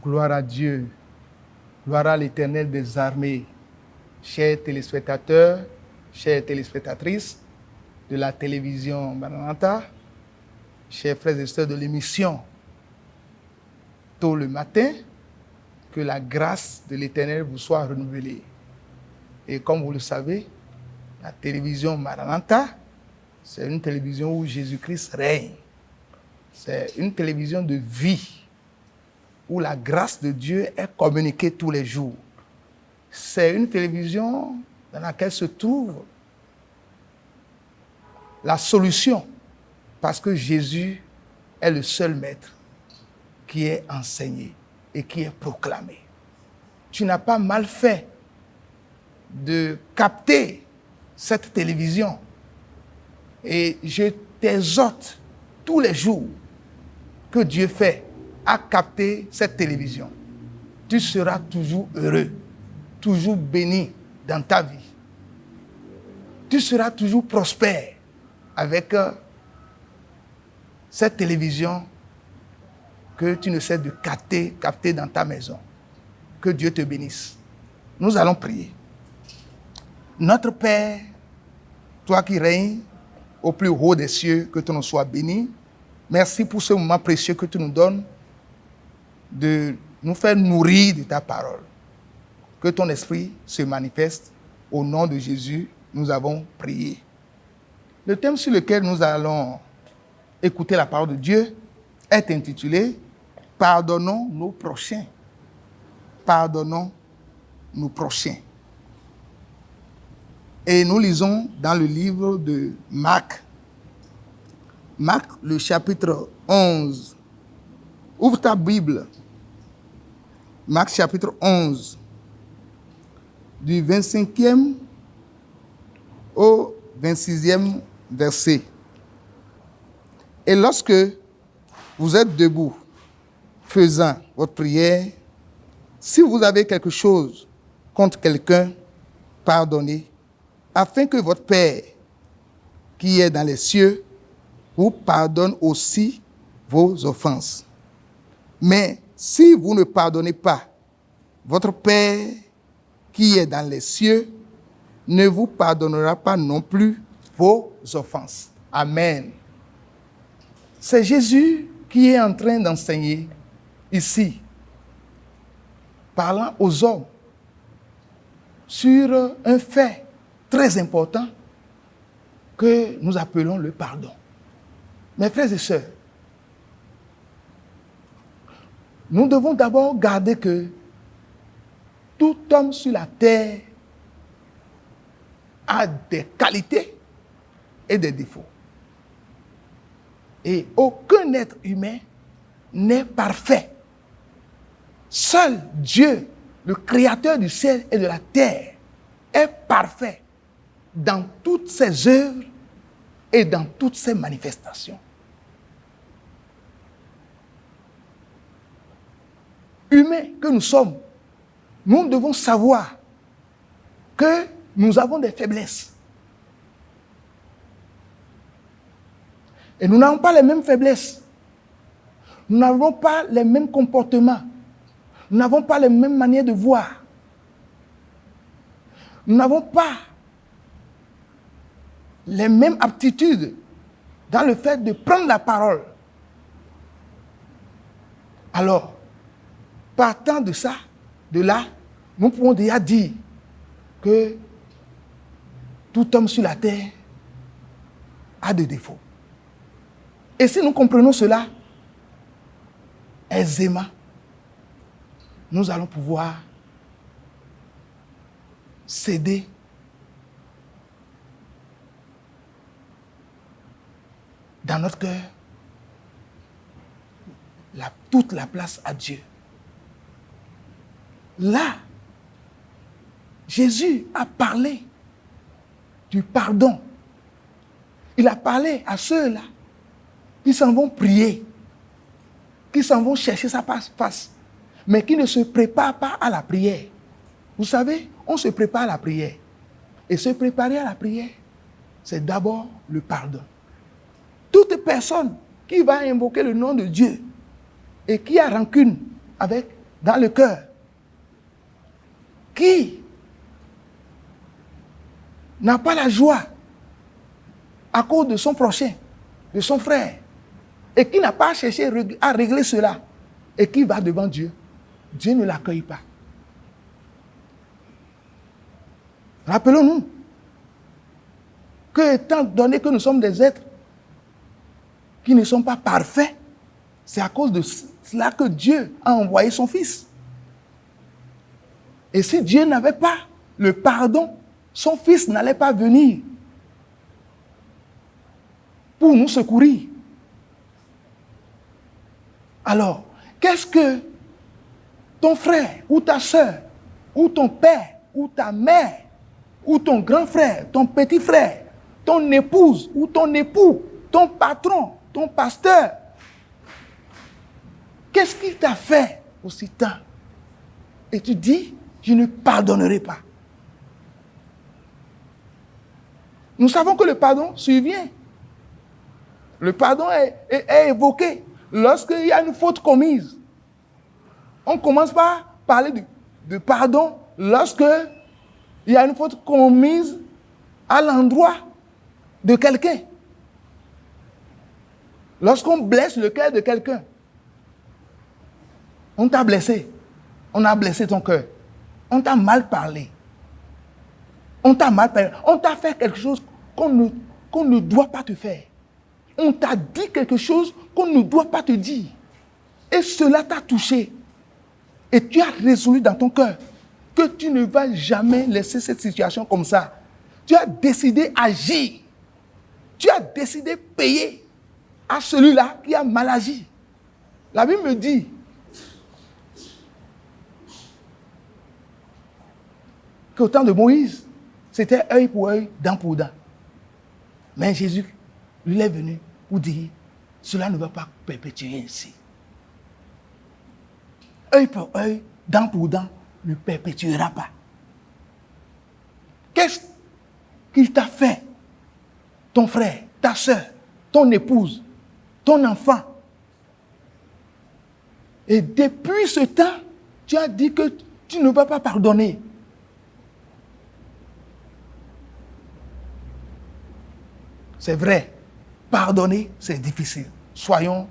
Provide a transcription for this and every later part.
Gloire à Dieu, gloire à l'Éternel des armées. Chers téléspectateurs, chères téléspectatrices de la télévision Maranatha, chers frères et sœurs de l'émission Tôt le matin, que la grâce de l'Éternel vous soit renouvelée. Et comme vous le savez, la télévision Maranatha, c'est une télévision où Jésus-Christ règne. C'est une télévision de vie, où la grâce de Dieu est communiquée tous les jours. C'est une télévision dans laquelle se trouve la solution, parce que Jésus est le seul maître qui est enseigné et qui est proclamé. Tu n'as pas mal fait de capter cette télévision. Et je t'exhorte tous les jours que Dieu fait à capter cette télévision. Tu seras toujours heureux, toujours béni dans ta vie. Tu seras toujours prospère avec cette télévision que tu ne cesses de capter dans ta maison. Que Dieu te bénisse. Nous allons prier. Notre Père, toi qui règnes au plus haut des cieux, que ton nom soit béni. Merci pour ce moment précieux que tu nous donnes de nous faire nourrir de ta parole. Que ton esprit se manifeste. Au nom de Jésus, nous avons prié. Le thème sur lequel nous allons écouter la parole de Dieu est intitulé « Pardonnons nos prochains ». Pardonnons nos prochains. Et nous lisons dans le livre de Marc. Marc, le chapitre 11. Ouvre ta Bible. Marc, chapitre 11. Du 25e au 26e verset. Et lorsque vous êtes debout, faisant votre prière, si vous avez quelque chose contre quelqu'un, pardonnez, afin que votre Père, qui est dans les cieux, vous pardonne aussi vos offenses. Mais si vous ne pardonnez pas, votre Père, qui est dans les cieux, ne vous pardonnera pas non plus vos offenses. Amen. C'est Jésus qui est en train d'enseigner ici, parlant aux hommes sur un fait très important que nous appelons le pardon. Mes frères et sœurs, nous devons d'abord garder que tout homme sur la terre a des qualités et des défauts. Et aucun être humain n'est parfait. Seul Dieu, le créateur du ciel et de la terre, est parfait dans toutes ses œuvres et dans toutes ses manifestations. Humains que nous sommes, nous devons savoir que nous avons des faiblesses. Et nous n'avons pas les mêmes faiblesses. Nous n'avons pas les mêmes comportements. Nous n'avons pas les mêmes manières de voir. Nous n'avons pas les mêmes aptitudes dans le fait de prendre la parole. Alors, partant de ça, de là, nous pouvons déjà dire que tout homme sur la terre a des défauts. Et si nous comprenons cela aisément, nous allons pouvoir céder dans notre cœur toute la place à Dieu. Là, Jésus a parlé du pardon. Il a parlé à ceux-là qui s'en vont prier, qui s'en vont chercher sa face, mais qui ne se préparent pas à la prière. Vous savez, on se prépare à la prière. Et se préparer à la prière, c'est d'abord le pardon. Toute personne qui va invoquer le nom de Dieu et qui a rancune avec dans le cœur, qui n'a pas la joie à cause de son prochain, de son frère, et qui n'a pas cherché à régler cela, et qui va devant Dieu, Dieu ne l'accueille pas. Rappelons-nous que étant donné que nous sommes des êtres qui ne sont pas parfaits, c'est à cause de cela que Dieu a envoyé son Fils. Et si Dieu n'avait pas le pardon, son Fils n'allait pas venir pour nous secourir. Alors, qu'est-ce que ton frère ou ta soeur ou ton père ou ta mère ou ton grand frère, ton petit frère, ton épouse ou ton époux, ton patron, ton pasteur, qu'est-ce qu'il t'a fait aussi tant? Et tu dis, je ne pardonnerai pas. Nous savons que le pardon survient. Le pardon est évoqué lorsqu'il y a une faute commise. On commence par parler de pardon lorsque il y a une faute commise à l'endroit de quelqu'un. Lorsqu'on blesse le cœur de quelqu'un, on t'a blessé, on a blessé ton cœur, on t'a mal parlé, on t'a fait quelque chose qu'on ne doit pas te faire. On t'a dit quelque chose qu'on ne doit pas te dire. Et cela t'a touché. Et tu as résolu dans ton cœur que tu ne vas jamais laisser cette situation comme ça. Tu as décidé d'agir. Tu as décidé de payer à celui-là qui a mal agi. La Bible me dit qu'au temps de Moïse, c'était œil pour œil, dent pour dent. Mais Jésus, lui, est venu pour dire, cela ne va pas perpétuer ainsi. Œil pour œil, dent pour dent, ne perpétuera pas. Qu'est-ce qu'il t'a fait, ton frère, ta soeur, ton épouse, ton enfant? Et depuis ce temps, tu as dit que tu ne vas pas pardonner. C'est vrai, pardonner, c'est difficile. Soyons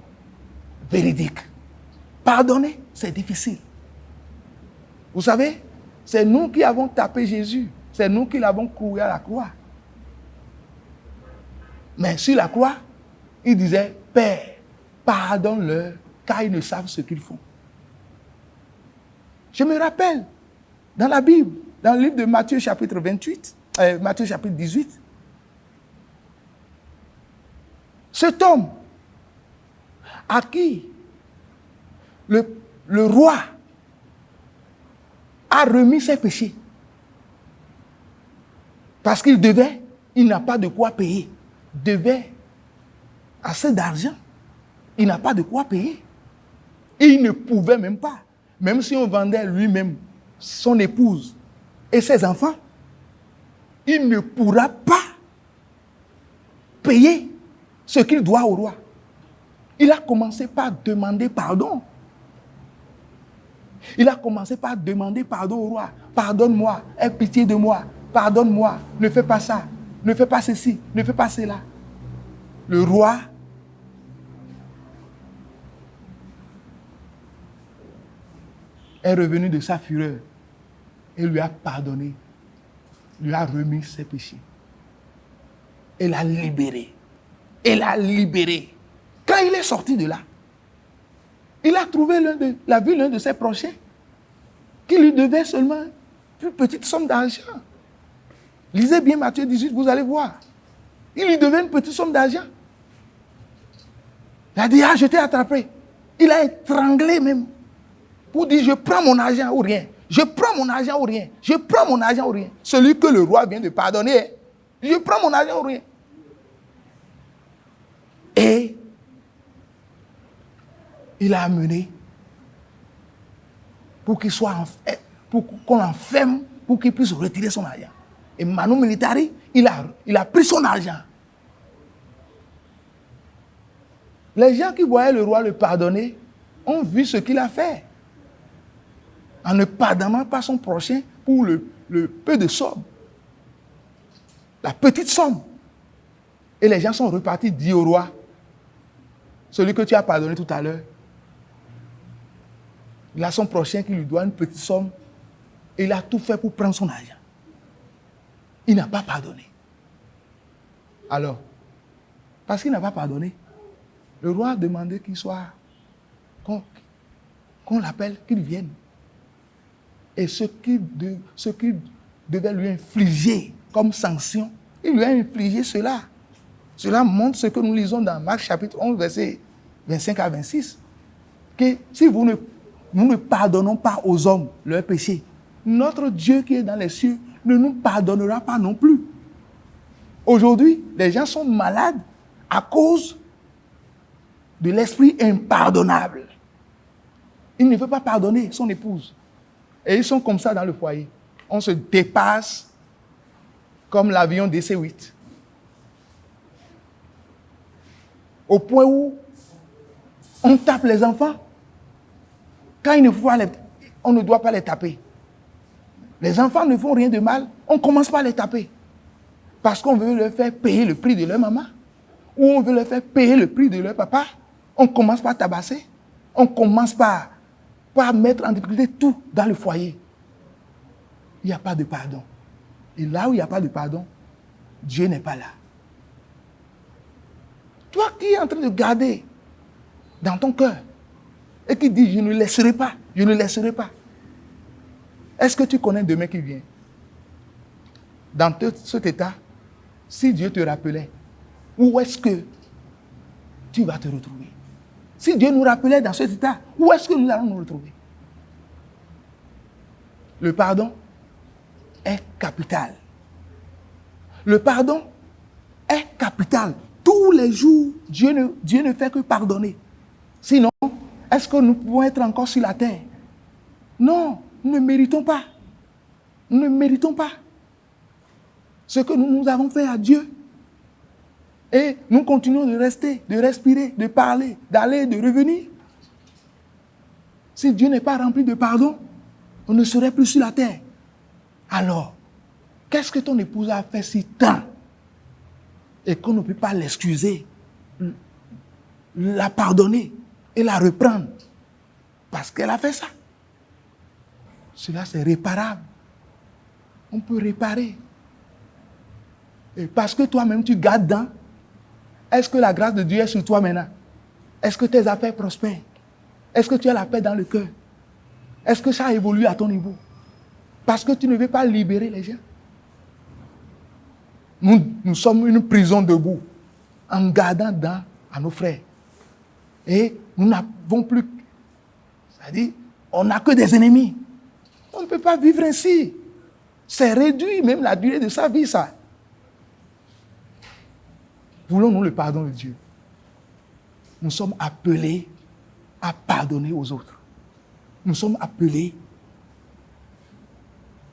véridiques. Pardonner, c'est difficile. Vous savez, c'est nous qui avons tapé Jésus. C'est nous qui l'avons cloué à la croix. Mais sur la croix, il disait, Père, pardonne-leur, car ils ne savent ce qu'ils font. Je me rappelle, dans la Bible, dans le livre de Matthieu chapitre 18, cet homme à qui le roi a remis ses péchés, parce qu'il n'a pas de quoi payer, devait assez d'argent, il n'a pas de quoi payer. Et il ne pouvait même pas, même si on vendait lui-même son épouse et ses enfants, il ne pourra pas payer ce qu'il doit au roi. Il a commencé par demander pardon. Il a commencé par demander pardon au roi. Pardonne-moi, aie pitié de moi, pardonne-moi, ne fais pas ça, ne fais pas ceci, ne fais pas cela. Le roi est revenu de sa fureur et lui a pardonné, lui a remis ses péchés. Et l'a libéré. Et l'a libéré. Quand il est sorti de là, il a trouvé l'un de ses prochains qui lui devait seulement une petite somme d'argent. Lisez bien Matthieu 18, vous allez voir. Il lui devait une petite somme d'argent. Il a dit, je t'ai attrapé. Il a étranglé même. Pour dire, je prends mon argent ou rien. Je prends mon argent ou rien. Je prends mon argent ou rien. Celui que le roi vient de pardonner, je prends mon argent ou rien. Et il a amené pour qu'il soit pour qu'on l'enferme, pour qu'il puisse retirer son argent. Et Manu Militari, il a pris son argent. Les gens qui voyaient le roi le pardonner ont vu ce qu'il a fait. en ne pardonnant pas son prochain pour le peu de somme, la petite somme. Et les gens sont repartis dire au roi, celui que tu as pardonné tout à l'heure, il a son prochain qui lui doit une petite somme et il a tout fait pour prendre son argent. Il n'a pas pardonné. Alors, parce qu'il n'a pas pardonné, le roi a demandé qu'il soit, qu'on l'appelle, qu'il vienne. Et ce qu'il devait lui infliger comme sanction, il lui a infligé cela. Cela montre ce que nous lisons dans Marc chapitre 11, versets 25 à 26. Que si nous ne pardonnons pas aux hommes leurs péchés, notre Dieu qui est dans les cieux ne nous pardonnera pas non plus. Aujourd'hui, les gens sont malades à cause de l'esprit impardonnable. Il ne veut pas pardonner son épouse. Et ils sont comme ça dans le foyer. On se dépasse comme l'avion DC-8. Au point où on tape les enfants. Quand il ne faut pas on ne doit pas les taper. Les enfants ne font rien de mal, on ne commence pas à les taper. Parce qu'on veut leur faire payer le prix de leur maman. Ou on veut leur faire payer le prix de leur papa. On ne commence pas à tabasser. On ne commence pas à mettre en difficulté tout dans le foyer. Il n'y a pas de pardon. Et là où il n'y a pas de pardon, Dieu n'est pas là. Toi qui es en train de garder dans ton cœur et qui dit, je ne laisserai pas, je ne laisserai pas. Est-ce que tu connais demain qui vient? Dans cet état, si Dieu te rappelait, où est-ce que tu vas te retrouver? Si Dieu nous rappelait dans cet état, où est-ce que nous allons nous retrouver? Le pardon est capital. Le pardon est capital. Tous les jours, Dieu ne fait que pardonner. Sinon, est-ce que nous pouvons être encore sur la terre? Non, nous ne méritons pas. Nous ne méritons pas ce que nous avons fait à Dieu. Et nous continuons de rester, de respirer, de parler, d'aller, de revenir. Si Dieu n'est pas rempli de pardon, on ne serait plus sur la terre. Alors, qu'est-ce que ton épouse a fait si tant et qu'on ne peut pas l'excuser, la pardonner et la reprendre parce qu'elle a fait ça? Cela, c'est réparable. On peut réparer. Et parce que toi-même, tu gardes dans, est-ce que la grâce de Dieu est sur toi maintenant? Est-ce que tes affaires prospèrent? Est-ce que tu as la paix dans le cœur? Est-ce que ça évolue à ton niveau? Parce que tu ne veux pas libérer les gens. Nous sommes une prison debout, en gardant dans à nos frères. Et nous n'avons plus, c'est-à-dire, on n'a que des ennemis. On ne peut pas vivre ainsi. C'est réduit même la durée de sa vie, ça. Voulons-nous le pardon de Dieu? Nous sommes appelés à pardonner aux autres. Nous sommes appelés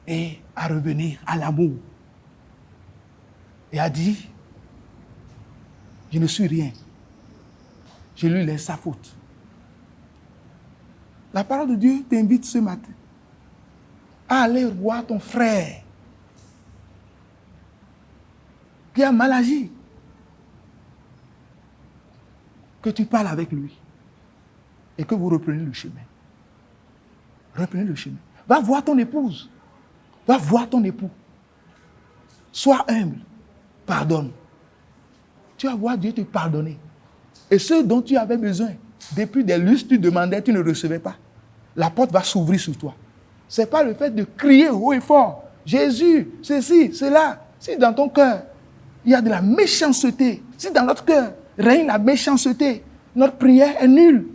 et à revenir à l'amour. Et à dire, je ne suis rien. Je lui laisse sa faute. La parole de Dieu t'invite ce matin à aller voir ton frère qui a mal agi. Que tu parles avec lui et que vous reprenez le chemin. Reprenez le chemin. Va voir ton épouse. Va voir ton époux. Sois humble. Pardonne. Tu vas voir Dieu te pardonner. Et ce dont tu avais besoin, depuis des lustres, tu demandais, tu ne recevais pas. La porte va s'ouvrir sur toi. Ce n'est pas le fait de crier haut et fort. Jésus, ceci, cela. Si dans ton cœur, il y a de la méchanceté, si dans notre cœur règne la méchanceté, notre prière est nulle.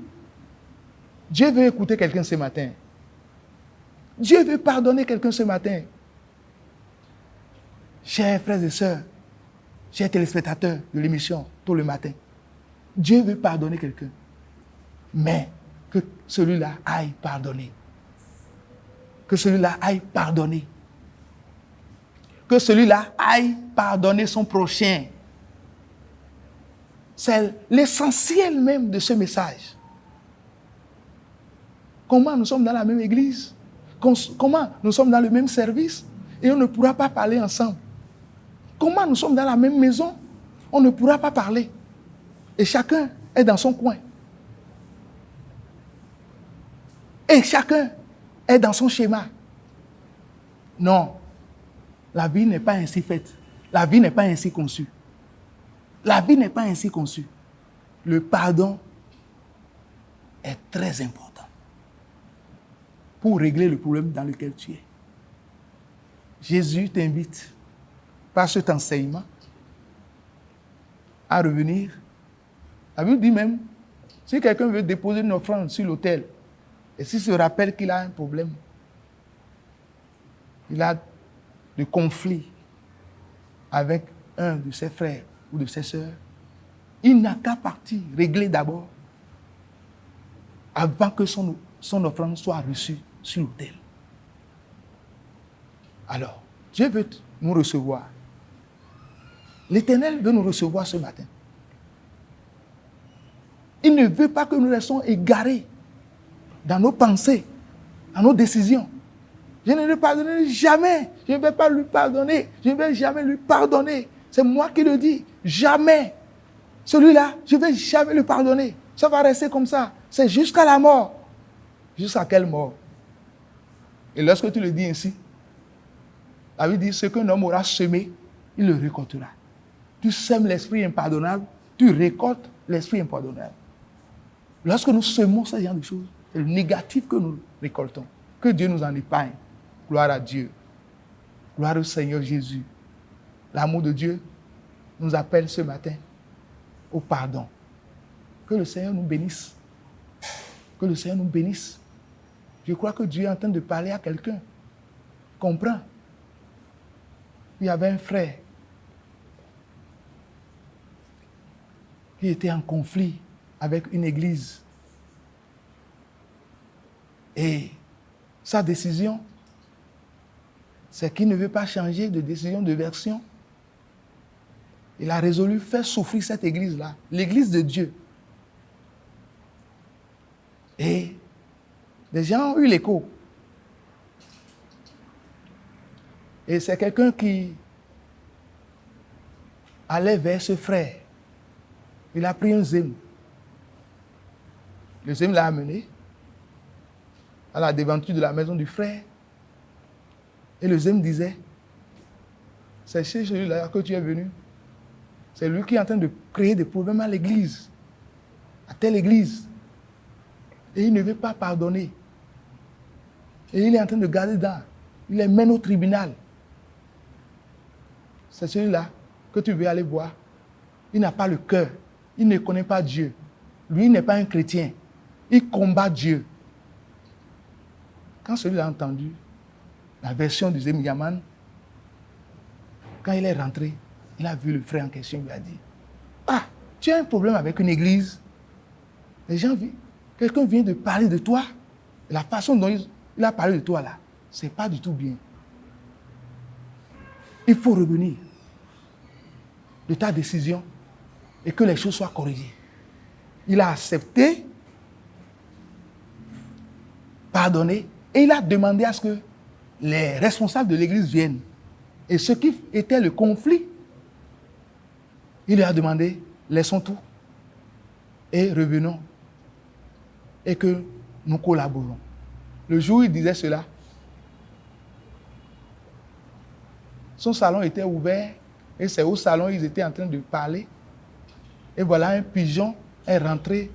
Dieu veut écouter quelqu'un ce matin. Dieu veut pardonner quelqu'un ce matin. Chers frères et sœurs, chers téléspectateurs de l'émission Tôt le matin, Dieu veut pardonner quelqu'un. Mais que celui-là aille pardonner. Que celui-là aille pardonner. Que celui-là aille pardonner son prochain. C'est l'essentiel même de ce message. Comment nous sommes dans la même église? Comment nous sommes dans le même service et on ne pourra pas parler ensemble? Comment nous sommes dans la même maison, on ne pourra pas parler? Et chacun est dans son coin. Et chacun est dans son schéma. Non, la vie n'est pas ainsi faite. La vie n'est pas ainsi conçue. La vie n'est pas ainsi conçue. Le pardon est très important pour régler le problème dans lequel tu es. Jésus t'invite par cet enseignement à revenir. La Bible dit même, si quelqu'un veut déposer une offrande sur l'autel, et s'il se rappelle qu'il a un problème, il a de conflit avec un de ses frères ou de ses sœurs, il n'a qu'à partir, régler d'abord, avant que son offrande soit reçue sur l'autel. Alors, Dieu veut nous recevoir. L'Éternel veut nous recevoir ce matin. Il ne veut pas que nous restions égarés dans nos pensées, dans nos décisions. Je ne le pardonnerai jamais. Je ne vais pas lui pardonner. Je ne vais jamais lui pardonner. C'est moi qui le dis. Jamais. Celui-là, je ne vais jamais le pardonner. Ça va rester comme ça. C'est jusqu'à la mort. Jusqu'à quelle mort? Et lorsque tu le dis ainsi, la Bible dit, ce qu'un homme aura semé, il le récoltera. Tu sèmes l'esprit impardonnable, tu récoltes l'esprit impardonnable. Lorsque nous semons ce genre de choses, c'est le négatif que nous récoltons. Que Dieu nous en épargne. Gloire à Dieu. Gloire au Seigneur Jésus. L'amour de Dieu nous appelle ce matin au pardon. Que le Seigneur nous bénisse. Que le Seigneur nous bénisse. Je crois que Dieu est en train de parler à quelqu'un. Comprends. Il y avait un frère qui était en conflit avec une église. Et sa décision, c'est qu'il ne veut pas changer de décision, de version. Il a résolu faire souffrir cette église-là, l'église de Dieu. Et des gens ont eu l'écho. Et c'est quelqu'un qui allait vers ce frère. Il a pris un zème. Le zème l'a amené à la devanture de la maison du frère. Et le zème disait, c'est chez celui-là que tu es venu. C'est lui qui est en train de créer des problèmes à l'église, à telle église. Et il ne veut pas pardonner. Et il est en train de garder dans. Il les mène au tribunal. C'est celui-là que tu veux aller voir. Il n'a pas le cœur. Il ne connaît pas Dieu. Lui, il n'est pas un chrétien. Il combat Dieu. Quand celui-là a entendu la version du Zem Yaman, quand il est rentré, il a vu le frère en question, il lui a dit, ah, tu as un problème avec une église. Les gens viennent, quelqu'un vient de parler de toi. La façon dont il a parlé de toi là, c'est pas du tout bien. Il faut revenir de ta décision et que les choses soient corrigées. Il a accepté, pardonné, et il a demandé à ce que les responsables de l'église viennent. Et ce qui était le conflit, il lui a demandé, laissons tout et revenons et que nous collaborons. Le jour où il disait cela, son salon était ouvert et c'est au salon ils étaient en train de parler. Et voilà, un pigeon est rentré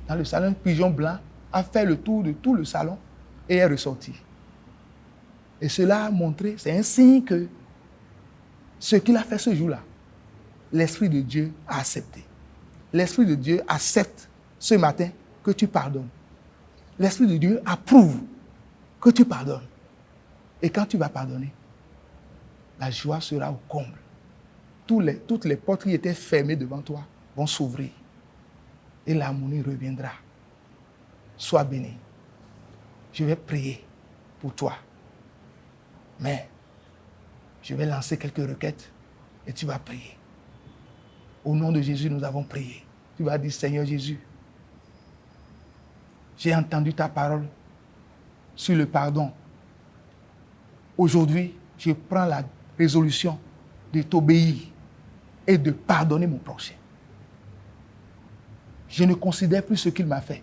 dans le salon, un pigeon blanc, a fait le tour de tout le salon et est ressorti. Et cela a montré, c'est un signe que ce qu'il a fait ce jour-là, l'Esprit de Dieu a accepté. L'Esprit de Dieu accepte ce matin que tu pardonnes. L'Esprit de Dieu approuve que tu pardonnes. Et quand tu vas pardonner, la joie sera au comble. Toutes les portes qui étaient fermées devant toi vont s'ouvrir. Et l'harmonie reviendra. Sois béni. Je vais prier pour toi. Mais je vais lancer quelques requêtes et tu vas prier. Au nom de Jésus, nous avons prié. Tu vas dire, Seigneur Jésus, j'ai entendu ta parole sur le pardon. Aujourd'hui, je prends la résolution de t'obéir et de pardonner mon prochain. Je ne considère plus ce qu'il m'a fait.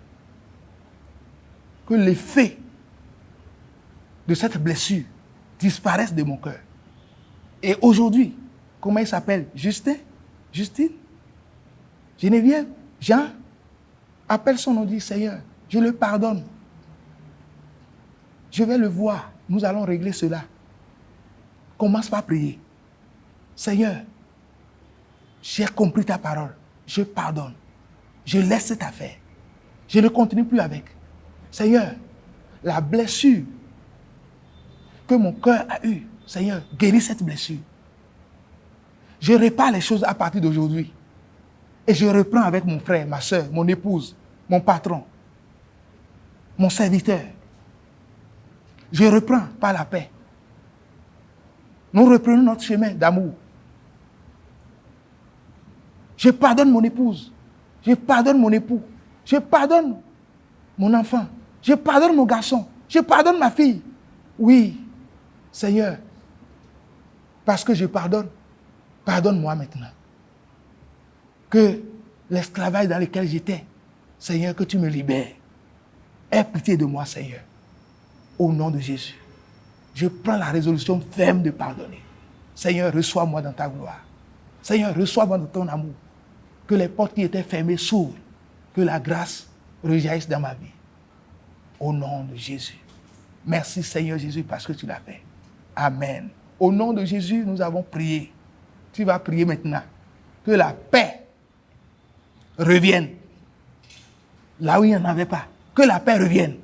Que l'effet de cette blessure disparaisse de mon cœur. Et aujourd'hui, comment il s'appelle? Justin? Justine? Geneviève? Jean? Appelle son nom, dit Seigneur, je le pardonne. Je vais le voir. Nous allons régler cela. Commence par prier. Seigneur, j'ai compris ta parole. Je pardonne. Je laisse cette affaire. Je ne continue plus avec. Seigneur, la blessure que mon cœur a eue, Seigneur, guéris cette blessure. Je répare les choses à partir d'aujourd'hui. Et je reprends avec mon frère, ma soeur, mon épouse, mon patron, mon serviteur. Je reprends par la paix. Nous reprenons notre chemin d'amour. Je pardonne mon épouse. Je pardonne mon époux. Je pardonne mon enfant. Je pardonne mon garçon. Je pardonne ma fille. Oui, Seigneur, parce que je pardonne, pardonne-moi maintenant. Que l'esclavage dans lequel j'étais, Seigneur, que tu me libères. Aie pitié de moi, Seigneur. Au nom de Jésus, je prends la résolution ferme de pardonner. Seigneur, reçois-moi dans ta gloire. Seigneur, reçois-moi dans ton amour. Que les portes qui étaient fermées s'ouvrent. Que la grâce rejaillisse dans ma vie. Au nom de Jésus. Merci Seigneur Jésus parce que tu l'as fait. Amen. Au nom de Jésus, nous avons prié. Tu vas prier maintenant. Que la paix revienne. Là où il n'y en avait pas. Que la paix revienne.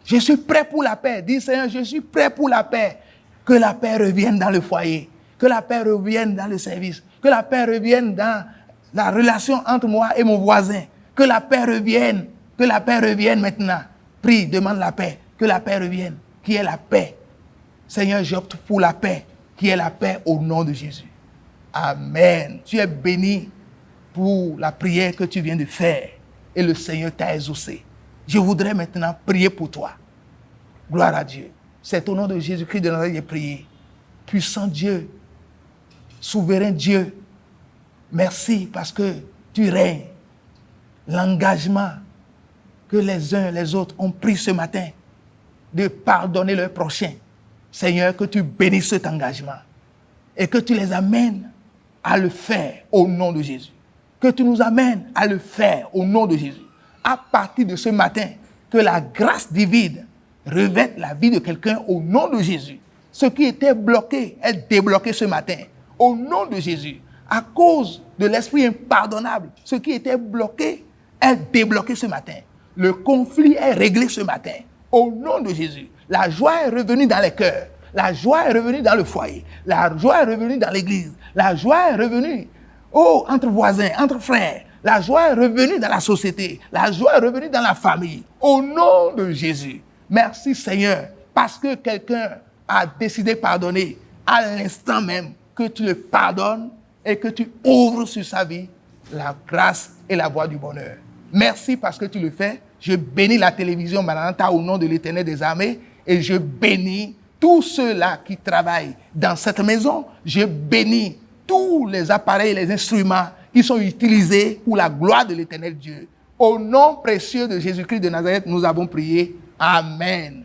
Je suis prêt pour la paix. Dis Seigneur, je suis prêt pour la paix. Que la paix revienne dans le foyer. Que la paix revienne dans le service. Que la paix revienne dans la relation entre moi et mon voisin. Que la paix revienne. Que la paix revienne maintenant. Prie, demande la paix. Que la paix revienne. Qui est la paix? Seigneur, j'opte pour la paix. Qui est la paix au nom de Jésus. Amen. Tu es béni pour la prière que tu viens de faire. Et le Seigneur t'a exaucé. Je voudrais maintenant prier pour toi. Gloire à Dieu. C'est au nom de Jésus-Christ de Nazareth que j'ai prié. Puissant Dieu, souverain Dieu, merci parce que tu règnes. L'engagement que les uns et les autres ont pris ce matin de pardonner leur prochain. Seigneur, que tu bénisses cet engagement et que tu les amènes à le faire au nom de Jésus. Que tu nous amènes à le faire au nom de Jésus. À partir de ce matin, que la grâce divine revête la vie de quelqu'un au nom de Jésus. Ce qui était bloqué est débloqué ce matin au nom de Jésus. À cause de l'esprit impardonnable, ce qui était bloqué est débloqué ce matin. Le conflit est réglé ce matin au nom de Jésus. La joie est revenue dans les cœurs. La joie est revenue dans le foyer. La joie est revenue dans l'église. La joie est revenue entre voisins, entre frères. La joie est revenue dans la société. La joie est revenue dans la famille. Au nom de Jésus. Merci Seigneur, parce que quelqu'un a décidé de pardonner à l'instant même que tu le pardonnes et que tu ouvres sur sa vie la grâce et la voie du bonheur. Merci parce que tu le fais. Je bénis la télévision Maranatha au nom de l'Éternel des armées et je bénis tous ceux-là qui travaillent dans cette maison. Je bénis tous les appareils et les instruments qui sont utilisés pour la gloire de l'Éternel Dieu. Au nom précieux de Jésus-Christ de Nazareth, nous avons prié. Amen.